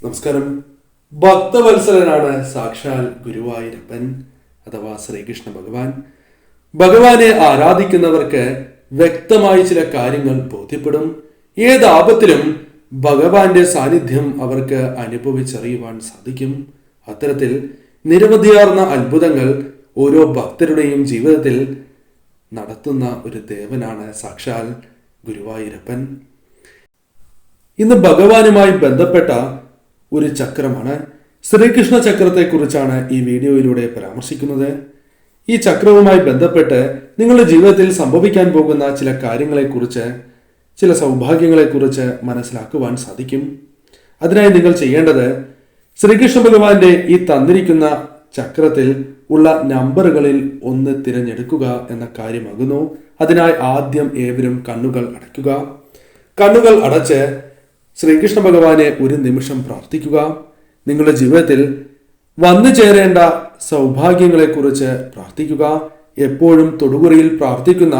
നമസ്കാരം. ഭക്തവത്സലനാണ് സാക്ഷാൽ ഗുരുവായൂരപ്പൻ അഥവാ ശ്രീകൃഷ്ണ ഭഗവാൻ. ഭഗവാനെ ആരാധിക്കുന്നവർക്ക് വ്യക്തമായി ചില കാര്യങ്ങൾ ബോധ്യപ്പെടും. ഏത് ആപത്തിലും ഭഗവാന്റെ സാന്നിധ്യം അവർക്ക് അനുഭവിച്ചറിയുവാൻ സാധിക്കും. അത്തരത്തിൽ നിരവധിയാർന്ന അത്ഭുതങ്ങൾ ഓരോ ഭക്തരുടെയും ജീവിതത്തിൽ നടത്തുന്ന ഒരു ദേവനാണ് സാക്ഷാൽ ഗുരുവായൂരപ്പൻ. ഇന്ന് ഭഗവാനുമായി ബന്ധപ്പെട്ട ഒരു ചക്രമാണ് ശ്രീകൃഷ്ണ ചക്രത്തെ കുറിച്ചാണ് ഈ വീഡിയോയിലൂടെ പരാമർശിക്കുന്നത്. ഈ ചക്രവുമായി ബന്ധപ്പെട്ട് നിങ്ങളുടെ ജീവിതത്തിൽ സംഭവിക്കാൻ പോകുന്ന ചില കാര്യങ്ങളെക്കുറിച്ച്, ചില സൗഭാഗ്യങ്ങളെക്കുറിച്ച് മനസ്സിലാക്കുവാൻ സാധിക്കും. അതിനായി നിങ്ങൾ ചെയ്യേണ്ടത് ശ്രീകൃഷ്ണ ഭഗവാന്റെ ഈ തന്നിരിക്കുന്ന ചക്രത്തിൽ ഉള്ള നമ്പറുകളിൽ ഒന്ന് തിരഞ്ഞെടുക്കുക എന്ന കാര്യമാകുന്നു. അതിനായി ആദ്യം ഏവരും കണ്ണുകൾ അടയ്ക്കുക. കണ്ണുകൾ അടച്ച് ശ്രീകൃഷ്ണ ഭഗവാനെ ഒരു നിമിഷം പ്രാർത്ഥിക്കുക. നിങ്ങളുടെ ജീവിതത്തിൽ വന്നു ചേരേണ്ട സൗഭാഗ്യങ്ങളെക്കുറിച്ച് പ്രാർത്ഥിക്കുക. എപ്പോഴും തൊടുകുറിയിൽ പ്രാർത്ഥിക്കുന്ന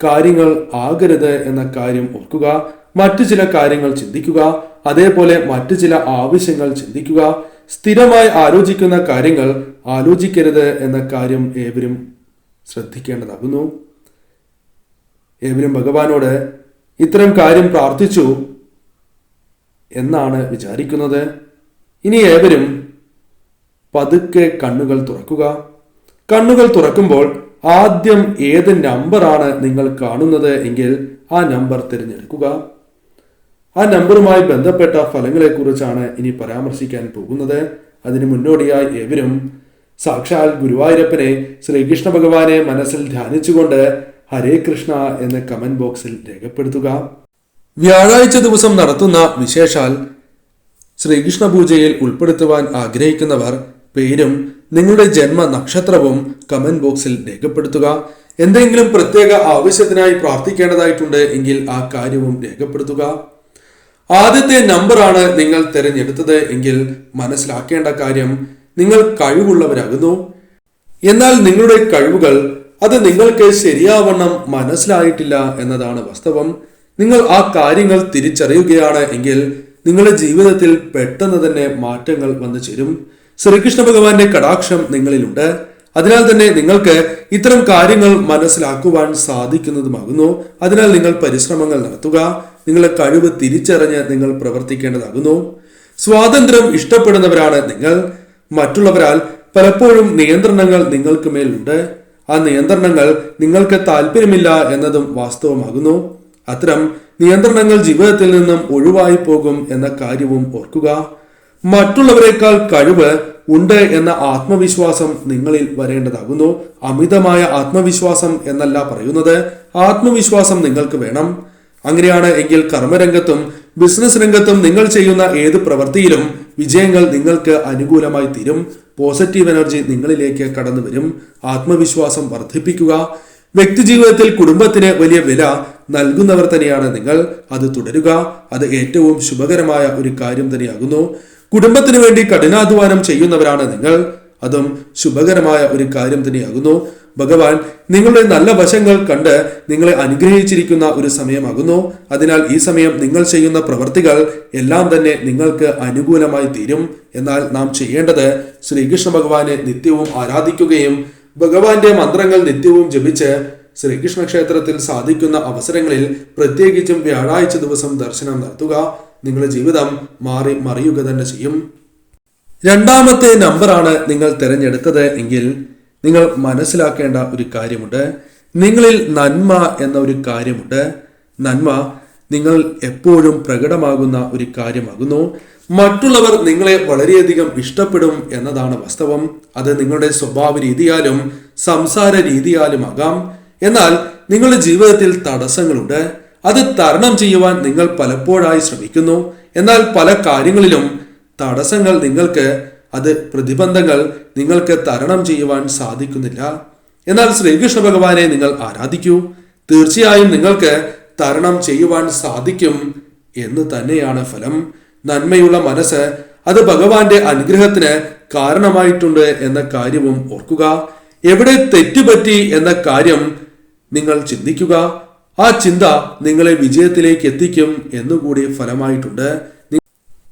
കാര്യങ്ങൾ ആകരുത് എന്ന കാര്യം ഓർക്കുക. മറ്റു ചില കാര്യങ്ങൾ ചിന്തിക്കുക. അതേപോലെ മറ്റു ചില ആവശ്യങ്ങൾ ചിന്തിക്കുക. സ്ഥിരമായി ആലോചിക്കുന്ന കാര്യങ്ങൾ ആലോചിക്കരുത് എന്ന കാര്യം ഏവരും ശ്രദ്ധിക്കേണ്ടതാകുന്നു. ഏവരും ഭഗവാനോട് ഇത്തരം കാര്യം പ്രാർത്ഥിച്ചു എന്നാണ് വിചാരിക്കുന്നത്. ഇനി ഏവരും പതുക്കെ കണ്ണുകൾ തുറക്കുക. കണ്ണുകൾ തുറക്കുമ്പോൾ ആദ്യം ഏത് നമ്പറാണ് നിങ്ങൾ കാണുന്നത് എങ്കിൽ ആ നമ്പർ തിരഞ്ഞെടുക്കുക. ആ നമ്പറുമായി ബന്ധപ്പെട്ട ഫലങ്ങളെക്കുറിച്ചാണ് ഇനി പരാമർശിക്കാൻ പോകുന്നത്. അതിനു മുന്നോടിയായി ഏവരും സാക്ഷാൽ ഗുരുവായൂരപ്പനെ, ശ്രീകൃഷ്ണ ഭഗവാനെ മനസ്സിൽ ധ്യാനിച്ചുകൊണ്ട് ഹരേ കൃഷ്ണ എന്ന് കമന്റ് ബോക്സിൽ രേഖപ്പെടുത്തുക. വ്യാഴാഴ്ച ദിവസം നടത്തുന്ന വിശേഷാൽ ശ്രീകൃഷ്ണ പൂജയിൽ ഉൾപ്പെടുത്തുവാൻ ആഗ്രഹിക്കുന്നവർ പേരും നിങ്ങളുടെ ജന്മ നക്ഷത്രവും കമന്റ് ബോക്സിൽ രേഖപ്പെടുത്തുക. എന്തെങ്കിലും പ്രത്യേക ആവശ്യത്തിനായി പ്രാർത്ഥിക്കേണ്ടതായിട്ടുണ്ട് എങ്കിൽ ആ കാര്യവും രേഖപ്പെടുത്തുക. ആദ്യത്തെ നമ്പറാണ് നിങ്ങൾ തിരഞ്ഞെടുത്തത് എങ്കിൽ മനസ്സിലാക്കേണ്ട കാര്യം, നിങ്ങൾ കഴിവുള്ളവരാകുന്നു. എന്നാൽ നിങ്ങളുടെ കഴിവുകൾ അത് നിങ്ങൾക്ക് ശരിയാവണ്ണം മനസ്സിലായിട്ടില്ല എന്നതാണ് വാസ്തവം. നിങ്ങൾ ആ കാര്യങ്ങൾ തിരിച്ചറിയുകയാണ് എങ്കിൽ നിങ്ങളുടെ ജീവിതത്തിൽ പെട്ടെന്ന് തന്നെ മാറ്റങ്ങൾ വന്നു ചേരും. ശ്രീകൃഷ്ണ ഭഗവാന്റെ കടാക്ഷം നിങ്ങളിലുണ്ട്. അതിനാൽ തന്നെ നിങ്ങൾക്ക് ഇത്തരം കാര്യങ്ങൾ മനസ്സിലാക്കുവാൻ സാധിക്കുന്നതുമാകുന്നു. അതിനാൽ നിങ്ങൾ പരിശ്രമങ്ങൾ നടത്തുക. നിങ്ങളുടെ കഴിവ് തിരിച്ചറിഞ്ഞ് നിങ്ങൾ പ്രവർത്തിക്കേണ്ടതാകുന്നു. സ്വാതന്ത്ര്യം ഇഷ്ടപ്പെടുന്നവരാണ് നിങ്ങൾ. മറ്റുള്ളവരാൽ പലപ്പോഴും നിയന്ത്രണങ്ങൾ നിങ്ങൾക്ക് മേലുണ്ട്. ആ നിയന്ത്രണങ്ങൾ നിങ്ങൾക്ക് താല്പര്യമില്ല എന്നതും വാസ്തവമാകുന്നു. അത്തരം നിയന്ത്രണങ്ങൾ ജീവിതത്തിൽ നിന്നും ഒഴിവായി പോകും എന്ന കാര്യവും ഓർക്കുക. മറ്റുള്ളവരെക്കാൾ കഴിവ് ഉണ്ട് എന്ന ആത്മവിശ്വാസം നിങ്ങളിൽ വരേണ്ടതാകുന്നു. അമിതമായ ആത്മവിശ്വാസം എന്നല്ല പറയുന്നത്, ആത്മവിശ്വാസം നിങ്ങൾക്ക് വേണം. അങ്ങനെയാണ് എങ്കിൽ കർമ്മരംഗത്തും ബിസിനസ് രംഗത്തും നിങ്ങൾ ചെയ്യുന്ന ഏത് പ്രവൃത്തിയിലും വിജയങ്ങൾ നിങ്ങൾക്ക് അനുകൂലമായി തീരും. പോസിറ്റീവ് എനർജി നിങ്ങളിലേക്ക് കടന്നു വരും. ആത്മവിശ്വാസം വർദ്ധിപ്പിക്കുക. വ്യക്തിജീവിതത്തിൽ കുടുംബത്തിന് വലിയ വില നൽകുന്നവർ തന്നെയാണ് നിങ്ങൾ. അത് തുടരുക. അത് ഏറ്റവും ശുഭകരമായ ഒരു കാര്യം തന്നെയാകുന്നു. കുടുംബത്തിന് വേണ്ടി കഠിനാധ്വാനം ചെയ്യുന്നവരാണ് നിങ്ങൾ. അതും ശുഭകരമായ ഒരു കാര്യം തന്നെയാകുന്നു. ഭഗവാൻ നിങ്ങളുടെ നല്ല വശങ്ങൾ കണ്ട് നിങ്ങളെ അനുഗ്രഹിച്ചിരിക്കുന്ന ഒരു സമയമാകുന്നു. അതിനാൽ ഈ സമയം നിങ്ങൾ ചെയ്യുന്ന പ്രവൃത്തികൾ എല്ലാം തന്നെ നിങ്ങൾക്ക് അനുകൂലമായി തീരും. എന്നാൽ നാം ചെയ്യേണ്ടത് ശ്രീകൃഷ്ണ ഭഗവാനെ നിത്യവും ആരാധിക്കുകയും ഭഗവാന്റെ മന്ത്രങ്ങൾ നിത്യവും ജപിച്ച് ശ്രീകൃഷ്ണ ക്ഷേത്രത്തിൽ സാധിക്കുന്ന അവസരങ്ങളിൽ പ്രത്യേകിച്ചും വ്യാഴാഴ്ച ദിവസം ദർശനം നടത്തുക. നിങ്ങളുടെ ജീവിതം മറിയുക തന്നെ ചെയ്യും. രണ്ടാമത്തെ നമ്പറാണ് നിങ്ങൾ തിരഞ്ഞെടുത്തത് എങ്കിൽ നിങ്ങൾ മനസ്സിലാക്കേണ്ട ഒരു കാര്യമുണ്ട്. നിങ്ങളിൽ നന്മ എന്ന ഒരു കാര്യമുണ്ട്. നന്മ നിങ്ങൾ എപ്പോഴും പ്രകടമാകുന്ന ഒരു കാര്യമാകുന്നു. മറ്റുള്ളവർ നിങ്ങളെ വളരെയധികം ഇഷ്ടപ്പെടും എന്നതാണ് വാസ്തവം. അത് നിങ്ങളുടെ സ്വഭാവ രീതിയാലും സംസാര രീതിയാലുമാകാം. എന്നാൽ നിങ്ങളുടെ ജീവിതത്തിൽ തടസ്സങ്ങളുണ്ട്. അത് തരണം ചെയ്യുവാൻ നിങ്ങൾ പലപ്പോഴായി ശ്രമിക്കുന്നു. എന്നാൽ പല കാര്യങ്ങളിലും തടസ്സങ്ങൾ നിങ്ങൾക്ക്, അത് പ്രതിബന്ധങ്ങൾ നിങ്ങൾക്ക് തരണം ചെയ്യുവാൻ സാധിക്കുന്നില്ല. എന്നാൽ ശ്രീകൃഷ്ണ ഭഗവാനെ നിങ്ങൾ ആരാധിക്കൂ. തീർച്ചയായും നിങ്ങൾക്ക് തരണം ചെയ്യുവാൻ സാധിക്കും എന്ന് തന്നെയാണ് ഫലം. നന്മയുള്ള മനസ്സ് അത് ഭഗവാന്റെ അനുഗ്രഹത്തിന് കാരണമായിട്ടുണ്ട് എന്ന കാര്യവും ഓർക്കുക. എവിടെ തെറ്റുപറ്റി എന്ന കാര്യം നിങ്ങൾ ചിന്തിക്കുക. ആ ചിന്ത നിങ്ങളെ വിജയത്തിലേക്ക് എത്തിക്കും എന്നുകൂടി ഫലമായിട്ടുണ്ട്.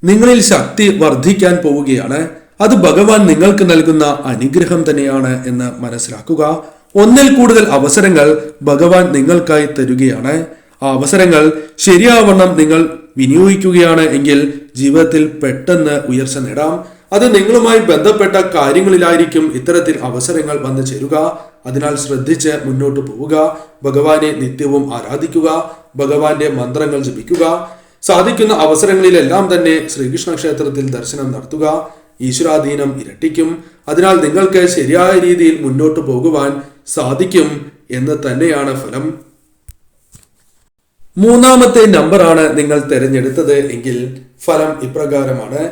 നിങ്ങളിൽ ശക്തി വർദ്ധിക്കാൻ പോവുകയാണ്. അത് ഭഗവാൻ നിങ്ങൾക്ക് നൽകുന്ന അനുഗ്രഹം തന്നെയാണ് എന്ന് മനസ്സിലാക്കുക. ഒന്നിൽ കൂടുതൽ അവസരങ്ങൾ ഭഗവാൻ നിങ്ങൾക്കായി തരുകയാണ്. ആ അവസരങ്ങൾ ശരിയാവണ്ണം നിങ്ങൾ വിനിയോഗിക്കുകയാണ് എങ്കിൽ ജീവിതത്തിൽ പെട്ടെന്ന് ഉയർച്ച നേടാം. അത് നിങ്ങളുമായി ബന്ധപ്പെട്ട കാര്യങ്ങളിലായിരിക്കും ഇത്തരത്തിൽ അവസരങ്ങൾ വന്നു ചേരുക. അതിനാൽ ശ്രദ്ധിച്ച് മുന്നോട്ട് പോവുക. ഭഗവാനെ നിത്യവും ആരാധിക്കുക. ഭഗവാന്റെ മന്ത്രങ്ങൾ ജപിക്കുക. സാധിക്കുന്ന അവസരങ്ങളിലെല്ലാം തന്നെ ശ്രീകൃഷ്ണ ക്ഷേത്രത്തിൽ ദർശനം നടത്തുക. ഈശ്വരാധീനം ഇരട്ടിക്കും. അതിനാൽ നിങ്ങൾക്ക് ശരിയായ രീതിയിൽ മുന്നോട്ട് പോകുവാൻ സാധിക്കും എന്ന് തന്നെയാണ് ഫലം. മൂന്നാമത്തെ നമ്പറാണ് നിങ്ങൾ തിരഞ്ഞെടുത്തത് എങ്കിൽ ഫലം ഇപ്രകാരമാണ്.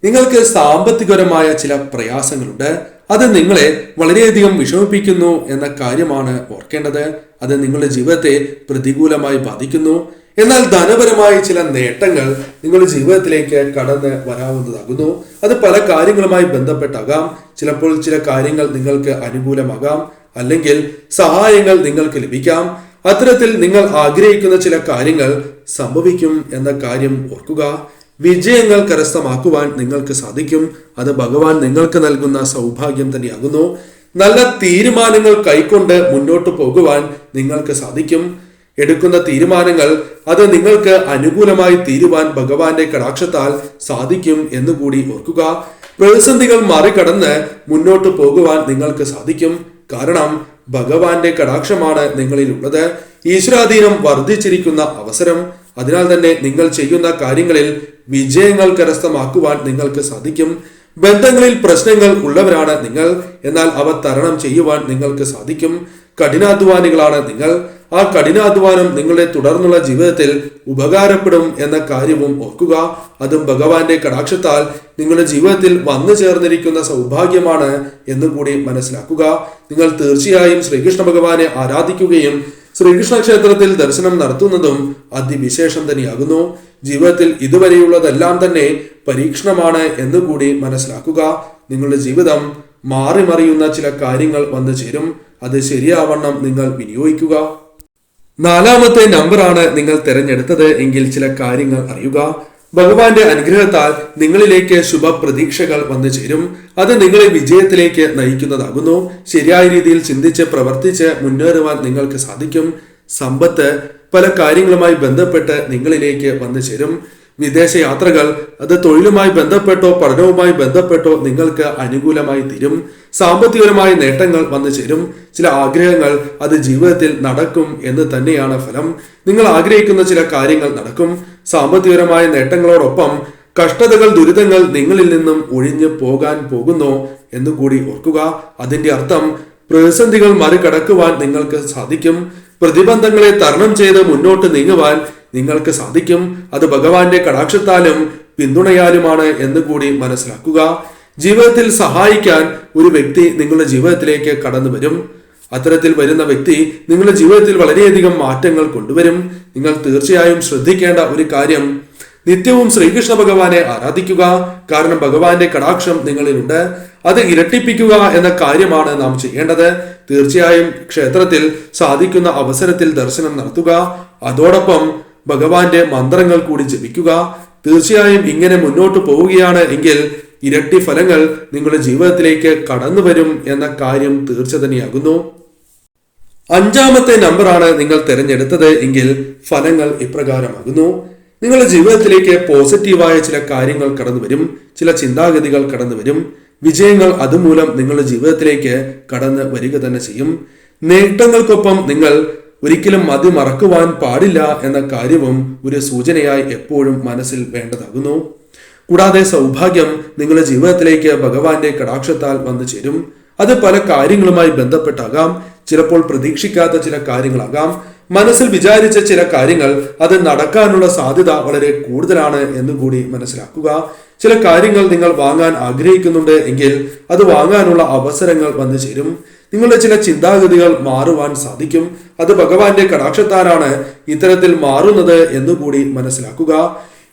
നിങ്ങൾക്ക് സാമ്പത്തികപരമായ ചില പ്രയാസങ്ങളുണ്ട്. അത് നിങ്ങളെ വളരെയധികം വിഷമിപ്പിക്കുന്നു എന്ന കാര്യമാണ് ഓർക്കേണ്ടത്. അത് നിങ്ങളുടെ ജീവിതത്തെ പ്രതികൂലമായി ബാധിക്കുന്നു. എന്നാൽ ധനപരമായ ചില നേട്ടങ്ങൾ നിങ്ങളുടെ ജീവിതത്തിലേക്ക് കടന്ന് വരാവുന്നതാകുന്നു. അത് പല കാര്യങ്ങളുമായി ബന്ധപ്പെട്ടാകാം. ചിലപ്പോൾ ചില കാര്യങ്ങൾ നിങ്ങൾക്ക് അനുകൂലമാകാം, അല്ലെങ്കിൽ സഹായങ്ങൾ നിങ്ങൾക്ക് ലഭിക്കാം. അത്തരത്തിൽ നിങ്ങൾ ആഗ്രഹിക്കുന്ന ചില കാര്യങ്ങൾ സംഭവിക്കും എന്ന കാര്യം ഓർക്കുക. വിജയങ്ങൾ കരസ്ഥമാക്കുവാൻ നിങ്ങൾക്ക് സാധിക്കും. അത് ഭഗവാൻ നിങ്ങൾക്ക് നൽകുന്ന സൗഭാഗ്യം തന്നെയാകുന്നു. നല്ല തീരുമാനങ്ങൾ കൈക്കൊണ്ട് മുന്നോട്ട് പോകുവാൻ നിങ്ങൾക്ക് സാധിക്കും. എടുക്കുന്ന തീരുമാനങ്ങൾ അത് നിങ്ങൾക്ക് അനുകൂലമായി തീരുവാൻ ഭഗവാന്റെ കടാക്ഷത്താൽ സാധിക്കും എന്നുകൂടി ഓർക്കുക. പ്രതിസന്ധികൾ മറികടന്ന് മുന്നോട്ട് പോകുവാൻ നിങ്ങൾക്ക് സാധിക്കും. കാരണം ഭഗവാന്റെ കടാക്ഷമാണ് നിങ്ങളിൽ ഉള്ളത്. ഈശ്വരാധീനം വർദ്ധിച്ചിരിക്കുന്ന അവസരം. അതിനാൽ തന്നെ നിങ്ങൾ ചെയ്യുന്ന കാര്യങ്ങളിൽ വിജയങ്ങൾ കരസ്ഥമാക്കുവാൻ നിങ്ങൾക്ക് സാധിക്കും. ബന്ധങ്ങളിൽ പ്രശ്നങ്ങൾ ഉള്ളവരാണ് നിങ്ങൾ. എന്നാൽ അവ തരണം ചെയ്യുവാൻ നിങ്ങൾക്ക് സാധിക്കും. കഠിനാധ്വാനികളാണ് നിങ്ങൾ. ആ കഠിനാധ്വാനം നിങ്ങളുടെ തുടർന്നുള്ള ജീവിതത്തിൽ ഉപകാരപ്പെടും എന്ന കാര്യവും ഓർക്കുക. അതും ഭഗവാന്റെ കടാക്ഷത്താൽ നിങ്ങളുടെ ജീവിതത്തിൽ വന്നു ചേർന്നിരിക്കുന്ന സൗഭാഗ്യമാണ് എന്നുകൂടി മനസ്സിലാക്കുക. നിങ്ങൾ തീർച്ചയായും ശ്രീകൃഷ്ണ ഭഗവാനെ ആരാധിക്കുകയും ശ്രീകൃഷ്ണ ക്ഷേത്രത്തിൽ ദർശനം നടത്തുന്നതും അതിവിശേഷം തന്നെയാകുന്നു. ജീവിതത്തിൽ ഇതുവരെയുള്ളതെല്ലാം തന്നെ പരീക്ഷണമാണ് എന്നുകൂടി മനസ്സിലാക്കുക. നിങ്ങളുടെ ജീവിതം മാറി മറിയുന്ന ചില കാര്യങ്ങൾ വന്നു ചേരും. അത് ശരിയാവണ്ണം നിങ്ങൾ വിനിയോഗിക്കുക. നാലാമത്തെ നമ്പറാണ് നിങ്ങൾ തിരഞ്ഞെടുത്തത് എങ്കിൽ ചില കാര്യങ്ങൾ അറിയുക. ഭഗവാന്റെ അനുഗ്രഹത്താൽ നിങ്ങളിലേക്ക് ശുഭ പ്രതീക്ഷകൾ വന്നു ചേരും. അത് നിങ്ങളെ വിജയത്തിലേക്ക് നയിക്കുന്നതാകുന്നു. ശരിയായ രീതിയിൽ ചിന്തിച്ച് പ്രവർത്തിച്ച് മുന്നേറുവാൻ നിങ്ങൾക്ക് സാധിക്കും. സമ്പത്ത് പല കാര്യങ്ങളുമായി ബന്ധപ്പെട്ട് നിങ്ങളിലേക്ക് വന്നു ചേരും. വിദേശ യാത്രകൾ അത് തൊഴിലുമായി ബന്ധപ്പെട്ടോ പഠനവുമായി ബന്ധപ്പെട്ടോ നിങ്ങൾക്ക് അനുകൂലമായി തീരും. സാമ്പത്തികപരമായ നേട്ടങ്ങൾ വന്നു ചേരും. ചില ആഗ്രഹങ്ങൾ അത് ജീവിതത്തിൽ നടക്കും എന്ന് തന്നെയാണ് ഫലം. നിങ്ങൾ ആഗ്രഹിക്കുന്ന ചില കാര്യങ്ങൾ നടക്കും. സാമ്പത്തികപരമായ നേട്ടങ്ങളോടൊപ്പം കഷ്ടതകൾ ദുരിതങ്ങൾ നിങ്ങളിൽ നിന്നും ഒഴിഞ്ഞു പോകാൻ പോകുന്നു എന്നുകൂടി ഓർക്കുക. അതിന്റെ അർത്ഥം പ്രതിസന്ധികൾ മറികടക്കുവാൻ നിങ്ങൾക്ക് സാധിക്കും. പ്രതിബന്ധങ്ങളെ തരണം ചെയ്ത് മുന്നോട്ട് നീങ്ങുവാൻ നിങ്ങൾക്ക് സാധിക്കും. അത് ഭഗവാന്റെ കടാക്ഷത്താലും പിന്തുണയാലുമാണ് എന്നുകൂടി മനസ്സിലാക്കുക. ജീവിതത്തിൽ സഹായിക്കാൻ ഒരു വ്യക്തി നിങ്ങളുടെ ജീവിതത്തിലേക്ക് കടന്നു വരും. അത്തരത്തിൽ വരുന്ന വ്യക്തി നിങ്ങളുടെ ജീവിതത്തിൽ വളരെയധികം മാറ്റങ്ങൾ കൊണ്ടുവരും. നിങ്ങൾ തീർച്ചയായും ശ്രദ്ധിക്കേണ്ട ഒരു കാര്യം, നിത്യവും ശ്രീകൃഷ്ണ ഭഗവാനെ ആരാധിക്കുക. കാരണം ഭഗവാന്റെ കടാക്ഷം നിങ്ങളിലുണ്ട്. അത് ഇരട്ടിപ്പിക്കുക എന്ന കാര്യമാണ് നാം ചെയ്യേണ്ടത്. തീർച്ചയായും ക്ഷേത്രത്തിൽ സാധിക്കുന്ന അവസരത്തിൽ ദർശനം നടത്തുക. അതോടൊപ്പം ഭഗവാന്റെ മന്ത്രങ്ങൾ കൂടി ജപിക്കുക. തീർച്ചയായും ഇങ്ങനെ മുന്നോട്ട് പോവുകയാണ് എങ്കിൽ ഇരട്ടി ഫലങ്ങൾ നിങ്ങളുടെ ജീവിതത്തിലേക്ക് കടന്നു വരും എന്ന കാര്യം തീർച്ച തന്നെയാകുന്നു. അഞ്ചാമത്തെ നമ്പറാണ് നിങ്ങൾ തിരഞ്ഞെടുത്തത് എങ്കിൽ ഫലങ്ങൾ ഇപ്രകാരമാകുന്നു. നിങ്ങളുടെ ജീവിതത്തിലേക്ക് പോസിറ്റീവായ ചില കാര്യങ്ങൾ കടന്നു വരും. ചില ചിന്താഗതികൾ കടന്നു വരും. വിജയങ്ങൾ അതുമൂലം നിങ്ങളുടെ ജീവിതത്തിലേക്ക് കടന്നു വരിക തന്നെ ചെയ്യും. നേട്ടങ്ങൾക്കൊപ്പം നിങ്ങൾ ഒരിക്കലും മറക്കുവാൻ പാടില്ല എന്ന കാര്യവും ഒരു സൂചനയായി എപ്പോഴും മനസ്സിൽ വേണ്ടതാകുന്നു. കൂടാതെ സൗഭാഗ്യം നിങ്ങളുടെ ജീവിതത്തിലേക്ക് ഭഗവാന്റെ കടാക്ഷത്താൽ വന്നു ചേരും. അത് പല കാര്യങ്ങളുമായി ബന്ധപ്പെട്ടാകാം. ചിലപ്പോൾ പ്രതീക്ഷിക്കാത്ത ചില കാര്യങ്ങളാകാം. മനസ്സിൽ വിചാരിച്ച ചില കാര്യങ്ങൾ അത് നടക്കാനുള്ള സാധ്യത വളരെ കൂടുതലാണ് എന്നുകൂടി മനസ്സിലാക്കുക. ചില കാര്യങ്ങൾ നിങ്ങൾ വാങ്ങാൻ ആഗ്രഹിക്കുന്നുണ്ട് എങ്കിൽ അത് വാങ്ങാനുള്ള അവസരങ്ങൾ വന്നു ചേരും. നിങ്ങളുടെ ചില ചിന്താഗതികൾ മാറുവാൻ സാധിക്കും. അത് ഭഗവാന്റെ കടാക്ഷത്താലാണ് ഇത്തരത്തിൽ മാറുന്നത് എന്നുകൂടി മനസ്സിലാക്കുക.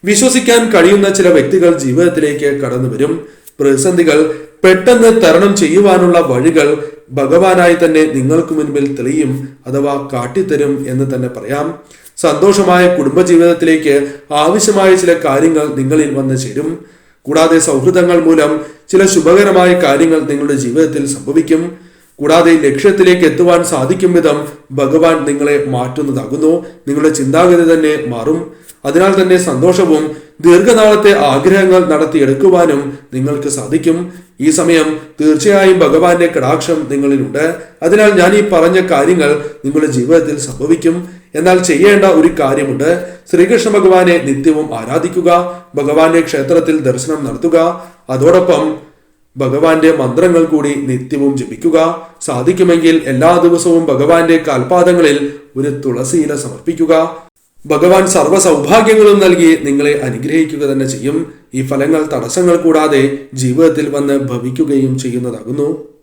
വിശ്വസിക്കാൻ കഴിയുന്ന ചില വ്യക്തികൾ ജീവിതത്തിലേക്ക് കടന്നു വരും. പ്രതിസന്ധികൾ പെട്ടെന്ന് തരണം ചെയ്യുവാനുള്ള വഴികൾ ഭഗവാനായി തന്നെ നിങ്ങൾക്ക് മുൻപിൽ തെളിയും അഥവാ കാട്ടിത്തരും എന്ന് തന്നെ പറയാം. സന്തോഷമായ കുടുംബജീവിതത്തിലേക്ക് ആവശ്യമായ ചില കാര്യങ്ങൾ നിങ്ങളിൽ വന്ന് ചേരും. കൂടാതെ സൗഹൃദങ്ങൾ മൂലം ചില ശുഭകരമായ കാര്യങ്ങൾ നിങ്ങളുടെ ജീവിതത്തിൽ സംഭവിക്കും. കൂടാതെ ലക്ഷ്യത്തിലേക്ക് എത്തുവാൻ സാധിക്കും വിധം ഭഗവാൻ നിങ്ങളെ മാറ്റുന്നതാകുന്നു. നിങ്ങളുടെ ചിന്താഗതി തന്നെ മാറും. അതിനാൽ തന്നെ സന്തോഷവും ദീർഘനാളത്തെ ആഗ്രഹങ്ങൾ നടത്തിയെടുക്കുവാനും നിങ്ങൾക്ക് സാധിക്കും. ഈ സമയം തീർച്ചയായും ഭഗവാന്റെ കടാക്ഷം നിങ്ങളിലുണ്ട്. അതിനാൽ ഞാൻ ഈ പറഞ്ഞ കാര്യങ്ങൾ നിങ്ങളുടെ ജീവിതത്തിൽ സംഭവിക്കും. എന്നാൽ ചെയ്യേണ്ട ഒരു കാര്യമുണ്ട്. ശ്രീകൃഷ്ണ ഭഗവാനെ നിത്യവും ആരാധിക്കുക, ഭഗവാന്റെ ക്ഷേത്രത്തിൽ ദർശനം നടത്തുക, അതോടൊപ്പം ഭഗവാന്റെ മന്ത്രങ്ങൾ കൂടി നിത്യവും ജപിക്കുക. സാധിക്കുമെങ്കിൽ എല്ലാ ദിവസവും ഭഗവാന്റെ കാൽപാദങ്ങളിൽ ഒരു തുളസിയില സമർപ്പിക്കുക. ഭഗവാൻ സർവ്വ സൗഭാഗ്യങ്ങളും നൽകി നിങ്ങളെ അനുഗ്രഹിക്കുക തന്നെ ചെയ്യും. ഈ ഫലങ്ങൾ തടസ്സങ്ങൾ കൂടാതെ ജീവിതത്തിൽ വന്ന് ഭവിക്കുകയും ചെയ്യുന്നതാകുന്നു.